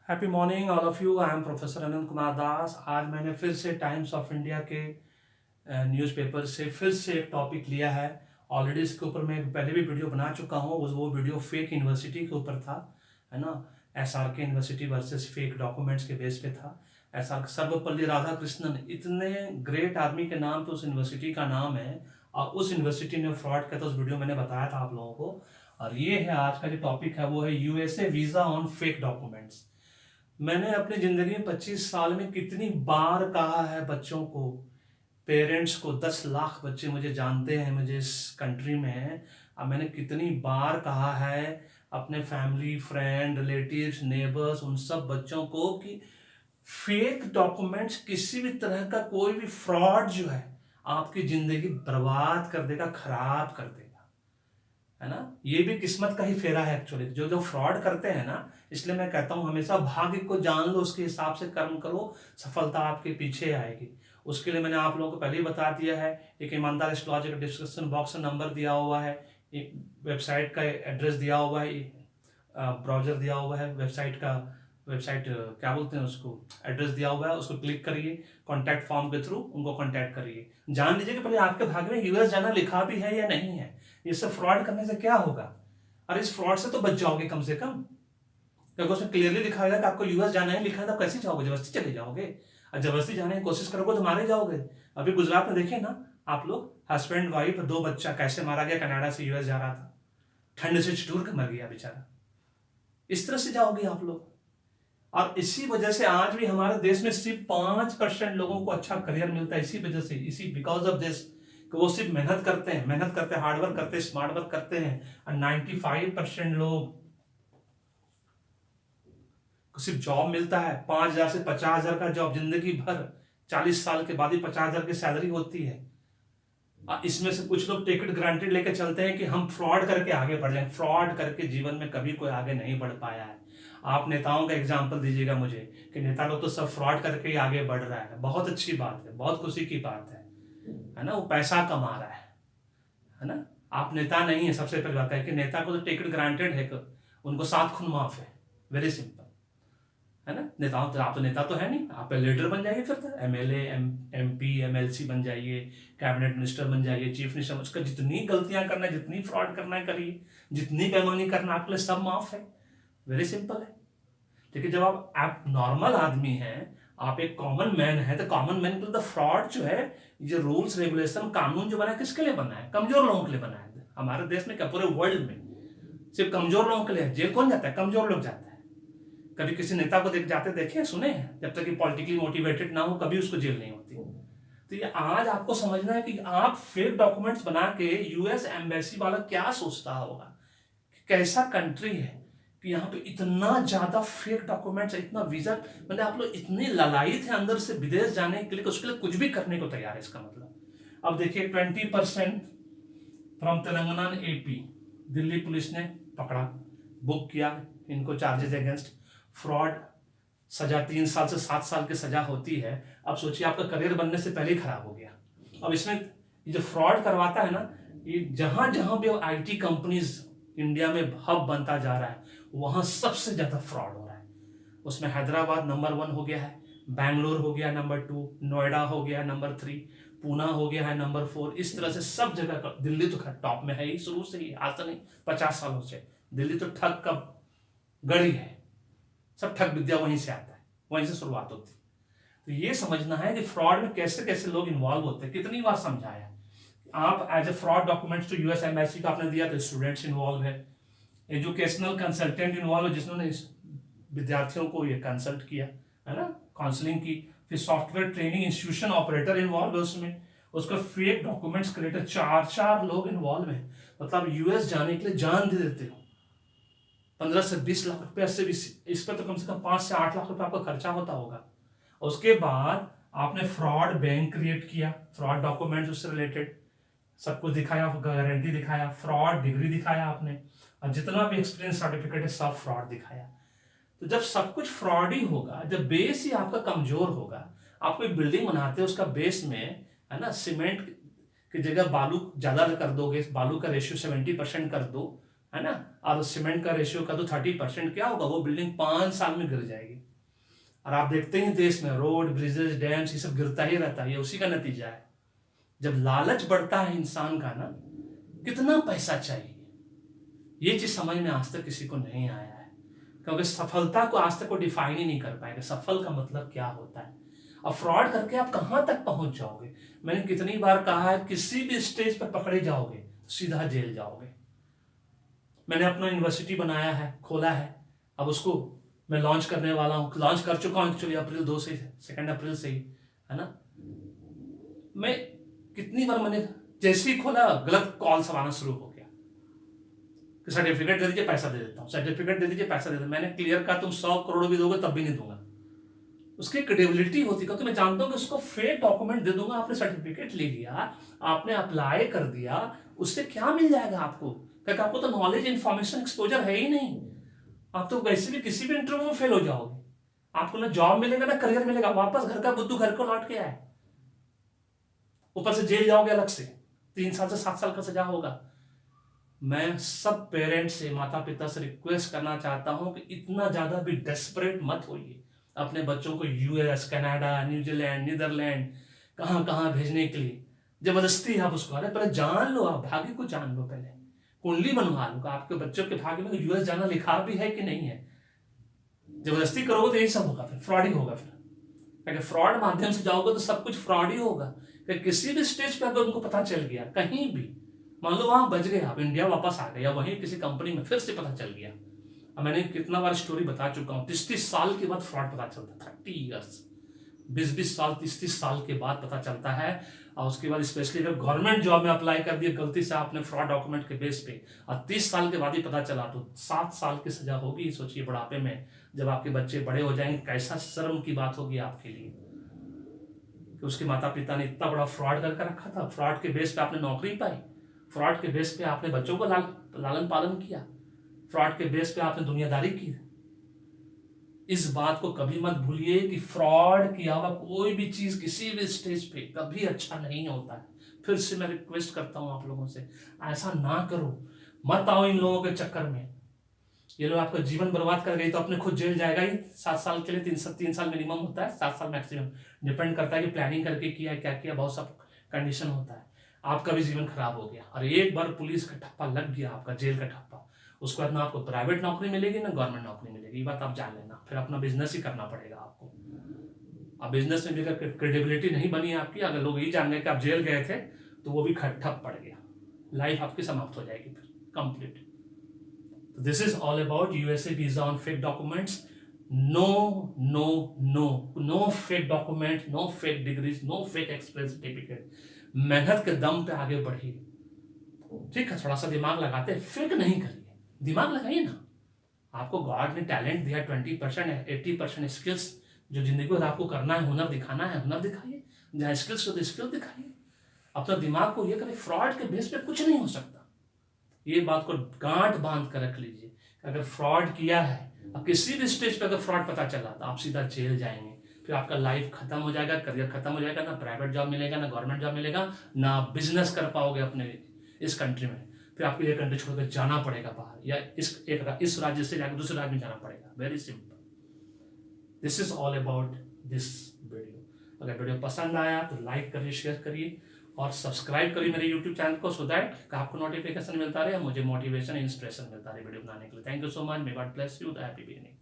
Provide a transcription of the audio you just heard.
Happy morning all of you. I am professor Anant Kumar Das. आज मैंने फिर से टाइम्स ऑफ इंडिया के न्यूज़पेपर से फिर से एक टॉपिक लिया है। ऑलरेडी इसके ऊपर मैं पहले भी वीडियो बना चुका हूँ। वो वीडियो फेक यूनिवर्सिटी के ऊपर था, है ना। SRK university versus fake documents के बेस पे था। SR सर्वपल्ली राधाकृष्णन इतने ग्रेट आदमी के नाम पे उस यूनिवर्सिटी का नाम है, और उस यूनिवर्सिटी ने फ्रॉड किया था। उस वीडियो मैंने बताया था आप लोगों को। और ये है आज का जो टॉपिक है, वो है USA visa on fake documents. मैंने अपनी ज़िंदगी में 25 साल में कितनी बार कहा है बच्चों को, पेरेंट्स को। 10 लाख बच्चे मुझे जानते हैं, मुझे इस कंट्री में हैं। अब मैंने कितनी बार कहा है अपने फैमिली, फ्रेंड, रिलेटिव्स, नेबर्स, उन सब बच्चों को कि फेक डॉक्यूमेंट्स, किसी भी तरह का कोई भी फ्रॉड जो है आपकी ज़िंदगी बर्बाद कर देगा, खराब कर देगा, है ना। ये भी किस्मत का ही फेरा है एक्चुअली। जो जो फ्रॉड करते हैं ना, इसलिए मैं कहता हूँ हमेशा भाग्य को जान लो, उसके हिसाब से कर्म करो, सफलता आपके पीछे आएगी। उसके लिए मैंने आप लोगों को पहले ही बता दिया है। एक ईमानदार एस्ट्रोलॉजी का डिस्क्रिप्शन बॉक्स में नंबर दिया हुआ है, एक वेबसाइट का एड्रेस दिया हुआ है, ब्राउजर दिया हुआ है, वेबसाइट क्या बोलते हैं उसको, एड्रेस दिया हुआ है। उसको क्लिक करिए, कॉन्टैक्ट फॉर्म के थ्रू उनको कॉन्टैक्ट करिए। जान लीजिए कि पहले आपके भाग्य में US जाना लिखा भी है या नहीं है। ये सब फ्रॉड करने से क्या होगा? अरे इस फ्रॉड से तो बच जाओगे कम से कम, क्योंकि उसमें क्लियरली लिखा है कि आपको US जाना है, लिखा है, तो कैसे जाओगे? जबरदस्ती चले जाओगे। और जबरदस्ती जाने की कोशिश करोगे तो मारे जाओगे। अभी गुजरात में देखिए ना आप लोग, हस्बैंड वाइफ 2 बच्चा कैसे मारा गया, कनाडा से US जा रहा था, ठंड से छिटूर के मर गया बेचारा। इस तरह से जाओगे आप लोग। और इसी वजह से आज भी हमारे देश में सिर्फ 5% लोगों को अच्छा करियर मिलता है। इसी वजह से, इसी बिकॉज ऑफ दिस, कि वो सिर्फ मेहनत करते हैं, हार्डवर्क करते हैं, स्मार्ट वर्क करते हैं। और 95% लोग को सिर्फ जॉब मिलता है 5,000 से 50,000 का जॉब जिंदगी भर। 40 साल के बाद ही 50,000 की सैलरी होती है। और इसमें से कुछ लोग टेक इट ग्रांटेड लेके चलते हैं कि हम फ्रॉड करके आगे बढ़ जाएं। फ्रॉड करके जीवन में कभी कोई आगे नहीं बढ़ पाया है। आप नेताओं का एग्जाम्पल दीजिएगा मुझे कि नेता लोग तो सब फ्रॉड करके ही आगे बढ़ रहा है। बहुत अच्छी बात है, बहुत खुशी की बात है ना। वो पैसा कमा रहा है ना। आप नेता नहीं है, सबसे पहले बात है कि नेता को तो टेक इट ग्रांटेड है, उनको 7 खून माफ है। वेरी सिंपल, है ना। नेताओं तो, आप तो नेता तो है नहीं, आप लीडर बन जाइए, फिर तो MLA, MP, MLC बन जाइए, कैबिनेट मिनिस्टर बन जाइए, चीफ मिनिस्टर। उसका जितनी गलतियां करना है, जितनी फ्रॉड करना है करिए, जितनी बेईमानी करना आपके लिए सब माफ है। वेरी सिंपल है। लेकिन जब आप नॉर्मल आदमी हैं, आप एक कॉमन मैन है, तो कॉमन मैन के लिए तो फ्रॉड जो है, ये रूल्स रेगुलेशन कानून जो बना है, किसके लिए बना है? कमजोर लोगों के लिए बना है। हमारे देश में क्या, पूरे वर्ल्ड में सिर्फ कमजोर लोगों के लिए। जेल कौन जाता है? कमजोर लोग जाते हैं। कभी किसी नेता को जाते देखे, सुने हैं? जब तक कि पॉलिटिकली मोटिवेटेड ना हो, कभी उसको जेल नहीं होती। तो ये आज आपको समझना है कि आप फेक डॉक्यूमेंट्स बना के, US एम्बेसी वाला क्या सोचता होगा, कैसा कंट्री है कि यहाँ पे इतना ज्यादा फेक डॉक्यूमेंट्स, इतना वीजा, मतलब आप लोग इतने ललायित हैं अंदर से विदेश जाने के लिए, उसके लिए कुछ भी करने को तैयार है। इसका मतलब अब देखिए, 20% from Telangana and AP Delhi police ने पकड़ा, बुक किया इनको, चार्जेस अगेंस्ट फ्रॉड। सजा 3 साल से 7 साल की सजा होती है। अब सोचिए, आपका करियर बनने से पहले ही खराब हो गया। अब इसमें ये जो फ्रॉड करवाता है ना, ये जहां जहां भी IT कंपनीज इंडिया में हब बनता जा रहा है, वहां सबसे ज्यादा फ्रॉड हो रहा है। उसमें हैदराबाद नंबर 1 हो गया है, बैंगलोर हो गया नंबर 2, नोएडा हो गया नंबर 3, पूना हो गया है नंबर 4। इस तरह से सब जगह, दिल्ली तो टॉप में है ही शुरू से ही, आज तो नहीं, 50 सालों से दिल्ली तो ठग का गढ़ी है। सब ठग विद्या वहीं से आता है, वहीं से शुरुआत होती है। तो ये समझना है कि फ्रॉड में कैसे कैसे लोग इन्वॉल्व होते हैं। कितनी बार समझाया, आप एज ए फ्रॉड डॉक्यूमेंट्स तो US एम्बेसी का आपने दिया, तो स्टूडेंट्स इन्वॉल्व है, एजुकेशनल कंसल्टेंट इन्वॉल्व है, जिन्होंने विद्यार्थियों को ये कंसल्ट किया, है ना, काउंसलिंग की। फिर software training institution operator involve है उसमें, उसका फेक डॉक्यूमेंट्स क्रिएटर 4 लोग इन्वॉल्व है। मतलब US जाने के लिए जान दे देते हो। 15 से 20 लाख रुपया से भी, इस पर तो कम से कम 5 से 8 लाख रुपया आपका खर्चा होता होगा। उसके बाद आपने फ्रॉड बैंक क्रिएट किया, फ्रॉड डॉक्यूमेंट्स उससे रिलेटेड सब कुछ दिखाया, गारंटी दिखाया, फ्रॉड डिग्री दिखाया आपने, और जितना भी एक्सपीरियंस सर्टिफिकेट है सब फ्रॉड दिखाया। तो जब सब कुछ फ्रॉड ही होगा, जब बेस ही आपका कमजोर होगा, आप कोई बिल्डिंग बनाते हैं उसका बेस में, है ना, सीमेंट की जगह बालू ज्यादा कर दोगे, बालू का रेशियो 70% कर दो, है ना, और सीमेंट का रेशियो का तो 30%, क्या होगा, वो बिल्डिंग 5 साल में गिर जाएगी। और आप देखते हैं देश में रोड, ब्रिजेस, डैम्स, ये सब गिरता ही रहता है, ये उसी का नतीजा है। जब लालच बढ़ता है इंसान का ना, कितना पैसा चाहिए, ये चीज समझ में आज तक किसी को नहीं आया है, क्योंकि सफलता को आज तक वो डिफाइन ही नहीं कर पाएगा, सफल का मतलब क्या होता है। और फ्रॉड करके आप कहां तक पहुंच जाओगे। मैंने कितनी बार कहा है, किसी भी स्टेज पर पकड़े जाओगे तो सीधा जेल जाओगे। मैंने अपना यूनिवर्सिटी बनाया है, खोला है, अब उसको मैं लॉन्च करने वाला हूँ, लॉन्च कर चुका हूँ एक्चुअली अप्रैल 2 से, 2 अप्रैल से ही, है ना। मैं कितनी बार मैंने जैसे ही खोला गलत कॉल सब आना शुरू हो गया कि सर्टिफिकेट दे दीजिए पैसा दे देता हूँ, सर्टिफिकेट दे दीजिए पैसा दे देता हूँ। मैंने क्लियर कहा तुम 100 करोड़ भी दोगे तब भी नहीं दूंगा। उसकी क्रेडिबिलिटी होती, क्योंकि मैं जानता हूँ कि उसको फेक डॉक्यूमेंट दे दूंगा। आपने सर्टिफिकेट ले लिया, आपने अप्लाई कर दिया, उससे क्या मिल जाएगा आपको, क्योंकि आपको तो नॉलेज, इंफॉर्मेशन, एक्सपोजर है ही नहीं। आप तो वैसे भी किसी भी इंटरव्यू में फेल हो जाओगे, आपको ना जॉब मिलेगा ना करियर मिलेगा, वापस घर का बुद्धू घर को लौट के आए, ऊपर से जेल जाओगे अलग से, 3 साल से 7 साल का सजा होगा। मैं सब पेरेंट्स से, माता पिता से रिक्वेस्ट करना चाहता हूं कि इतना ज्यादा भी डेस्परेट मत होइए अपने बच्चों को यूएस, कनाडा, न्यूजीलैंड, नीदरलैंड, कहां कहां भेजने के लिए। जबरदस्ती आप उसको, अरे पहले जान लो, आप भाग्य को जान लो, पहले कुंडली बनवा लो, आपके बच्चों के भाग्य में यूएस जाना लिखा भी है कि नहीं है। जबरदस्ती करोगे तो यही सब होगा, फिर फ्रॉड ही होगा। फिर अगर फ्रॉड माध्यम से जाओगे तो सब कुछ फ्रॉड ही होगा। कि किसी भी स्टेज पे अगर उनको पता चल गया, कहीं भी मान लो वहां बच गए, आप इंडिया वापस आ गए, या वहीं किसी कंपनी में फिर से पता चल गया। अब मैंने कितना बार स्टोरी बता चुका हूँ, 30 साल के बाद फ्रॉड पता चलता है, 30 ईयर्स, 20 साल, 30 साल के बाद पता चलता है। और उसके बाद स्पेशली अगर गवर्नमेंट जॉब में अप्लाई कर दिया गलती से आपने फ्रॉड डॉक्यूमेंट के बेस पे, और 30 साल के बाद ही पता चला, तो 7 साल की सजा होगी। सोचिए बुढ़ापे में जब आपके बच्चे बड़े हो जाएंगे, कैसा शर्म की बात होगी आपके लिए कि उसके माता पिता ने इतना बड़ा फ्रॉड करके रखा था, फ्रॉड के बेस पे आपने नौकरी पाई, फ्रॉड के बेस पे आपने बच्चों को लालन पालन किया, फ्रॉड के बेस पे आपने दुनियादारी की। इस बात को कभी मत भूलिए कि फ्रॉड किया हुआ कोई भी चीज किसी भी स्टेज पे कभी अच्छा नहीं होता है। फिर से मैं रिक्वेस्ट करता हूं आप लोगों से, ऐसा ना करो, मत आओ इन लोगों के चक्कर में। ये लोग आपका जीवन बर्बाद कर गई तो अपने खुद जेल जाएगा ही 7 साल के लिए, 3 साल मिनिमम होता है, 7 साल मैक्सिमम, डिपेंड करता है कि प्लानिंग करके किया क्या किया, बहुत सब कंडीशन होता है। आपका भी जीवन खराब हो गया, और एक बार पुलिस का ठप्पा लग गया, आपका जेल का ठप्पा, उसके बाद ना आपको प्राइवेट नौकरी मिलेगी ना गवर्नमेंट नौकरी मिलेगी, ये बात आप जान लेना। फिर अपना बिजनेस ही करना पड़ेगा आपको। अब बिजनेस में भी अगर क्रेडिबिलिटी नहीं बनी आपकी, अगर लोग यही जान गए कि आप जेल गए थे, तो वो भी ठप पड़ गया, लाइफ आपकी समाप्त हो जाएगी फिर complete. This is all about USA visa on fake documents. No, no, no, no fake document, no fake degrees, no fake express certificate. मेहनत के दम पे आगे बढ़िए, ठीक है, थोड़ा सा दिमाग लगाते, फेक नहीं करिए, दिमाग लगाइए ना। आपको गॉड ने टैलेंट दिया, 20% 80% स्किल्स, जो जिंदगी में आपको करना है, हुनर दिखाना है, हुनर दिखाइए, जहाँ स्किल्स हो तो स्किल दिखाइए। अपना दिमाग को ये करें, फ्रॉड के बेस पे कुछ नहीं हो सकता। ये बात को गांठ बांध कर रख लीजिए, अगर फ्रॉड किया है और किसी भी स्टेज पे अगर फ्रॉड पता चला तो आप सीधा जेल जाएंगे, फिर आपका लाइफ खत्म हो जाएगा, करियर खत्म हो जाएगा, ना प्राइवेट जॉब मिलेगा, ना गवर्नमेंट जॉब मिलेगा, ना आप बिजनेस कर पाओगे अपने इस कंट्री में। फिर आपको ये कंट्री छोड़कर जाना पड़ेगा बाहर, या इस राज्य से जाकर दूसरे राज्य में जाना पड़ेगा। Very simple. This is all about this video. अगर वीडियो पसंद आया तो लाइक करिए, शेयर करिए और सब्सक्राइब करिए मेरे यूट्यूब चैनल को, सो दैट आपको नोटिफिकेशन मिलता रहे, मुझे मोटिवेशन, इंस्पिरेशन मिलता रहे वीडियो बनाने के लिए। Thank you so much, may God bless you, happy beginning.